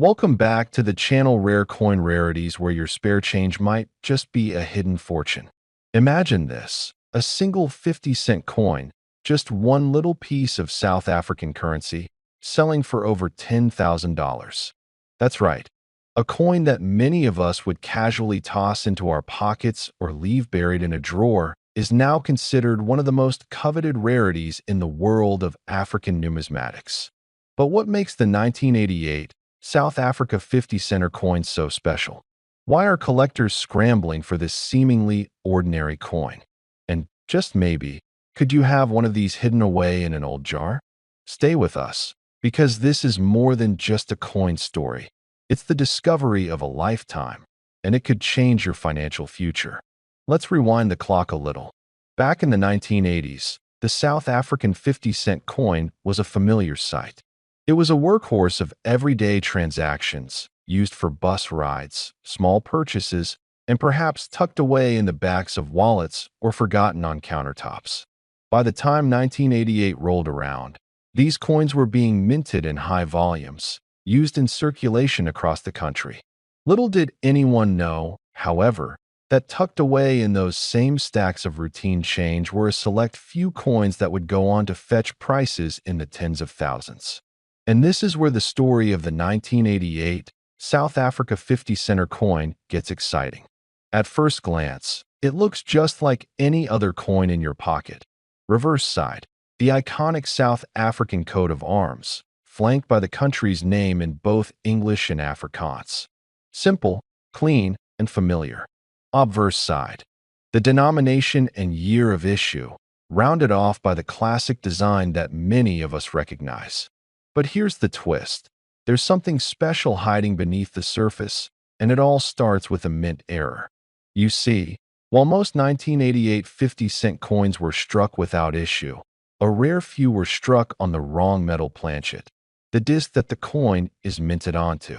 Welcome back to the channel Rare Coin Rarities, where your spare change might just be a hidden fortune. Imagine this, a single 50-cent coin, just one little piece of South African currency, selling for over $10,000. That's right, a coin that many of us would casually toss into our pockets or leave buried in a drawer is now considered one of the most coveted rarities in the world of African numismatics. But what makes the 1988 South Africa 50-center coin so special? Why are collectors scrambling for this seemingly ordinary coin? And just maybe, could you have one of these hidden away in an old jar? Stay with us, because this is more than just a coin story. It's the discovery of a lifetime, and it could change your financial future. Let's rewind the clock a little. Back in the 1980s, the South African 50-cent coin was a familiar sight. It was a workhorse of everyday transactions, used for bus rides, small purchases, and perhaps tucked away in the backs of wallets or forgotten on countertops. By the time 1988 rolled around, these coins were being minted in high volumes, used in circulation across the country. Little did anyone know, however, that tucked away in those same stacks of routine change were a select few coins that would go on to fetch prices in the tens of thousands. And this is where the story of the 1988 South Africa 50-center coin gets exciting. At first glance, it looks just like any other coin in your pocket. Reverse side, the iconic South African coat of arms, flanked by the country's name in both English and Afrikaans. Simple, clean, and familiar. Obverse side, the denomination and year of issue, rounded off by the classic design that many of us recognize. But here's the twist. There's something special hiding beneath the surface, and it all starts with a mint error. You see, while most 1988 50-cent coins were struck without issue, a rare few were struck on the wrong metal planchet, the disc that the coin is minted onto.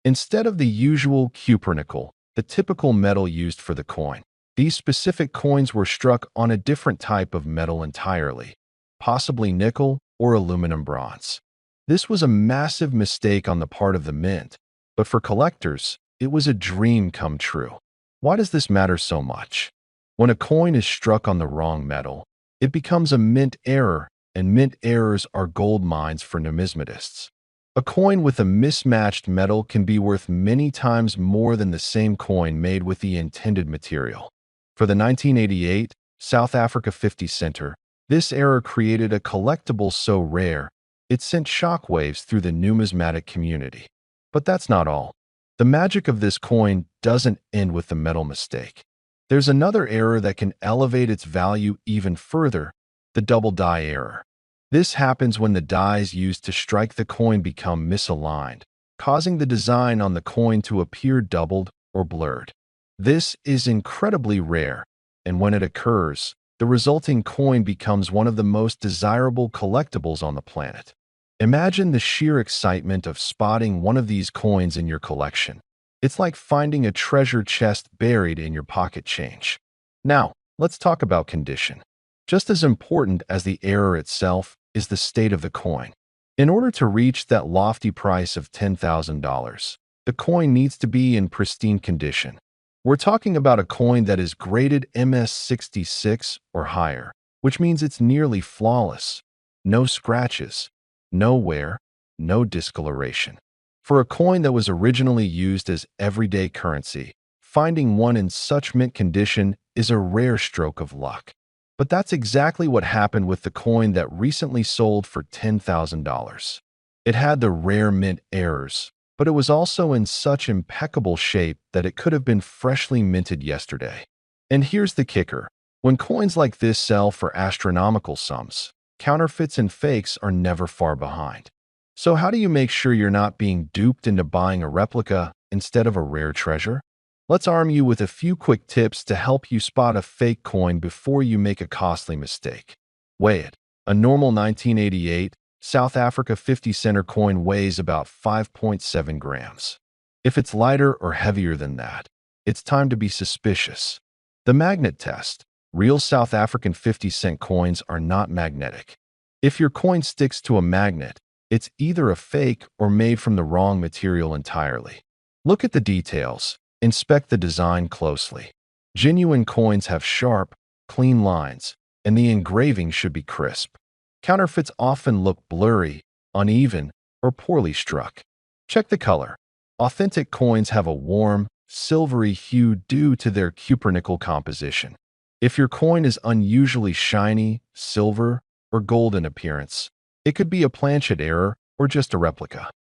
Instead of the usual cupronickel, the typical metal used for the coin, these specific coins were struck on a different type of metal entirely, possibly nickel or aluminum bronze. This was a massive mistake on the part of the mint, but for collectors, it was a dream come true. Why does this matter so much? When a coin is struck on the wrong metal, it becomes a mint error, and mint errors are gold mines for numismatists. A coin with a mismatched metal can be worth many times more than the same coin made with the intended material. For the 1988 South Africa 50-center, this error created a collectible so rare, it sent shockwaves through the numismatic community. But that's not all. The magic of this coin doesn't end with the metal mistake. There's another error that can elevate its value even further, the double die error. This happens when the dies used to strike the coin become misaligned, causing the design on the coin to appear doubled or blurred. This is incredibly rare, and when it occurs, the resulting coin becomes one of the most desirable collectibles on the planet. Imagine the sheer excitement of spotting one of these coins in your collection. It's like finding a treasure chest buried in your pocket change. Now, let's talk about condition. Just as important as the error itself is the state of the coin. In order to reach that lofty price of $10,000, the coin needs to be in pristine condition. We're talking about a coin that is graded MS66 or higher, which means it's nearly flawless. No scratches, no wear, no discoloration. For a coin that was originally used as everyday currency, finding one in such mint condition is a rare stroke of luck. But that's exactly what happened with the coin that recently sold for $10,000. It had the rare mint errors, but it was also in such impeccable shape that it could have been freshly minted yesterday. And here's the kicker. When coins like this sell for astronomical sums, counterfeits and fakes are never far behind. So how do you make sure you're not being duped into buying a replica instead of a rare treasure? Let's arm you with a few quick tips to help you spot a fake coin before you make a costly mistake. Weigh it. A normal 1988 South Africa 50-center coin weighs about 5.7 grams. If it's lighter or heavier than that, it's time to be suspicious. The magnet test. Real South African 50-cent coins are not magnetic. If your coin sticks to a magnet, It's either a fake or made from the wrong material entirely. Look at the details. Inspect the design closely. Genuine coins have sharp, clean lines, and the engraving should be crisp. Counterfeits often look blurry, uneven, or poorly struck. Check the color. Authentic coins have a warm, silvery hue due to their cupronickel composition. If your coin is unusually shiny, silver, or gold in appearance, it could be a planchet error or just a replica.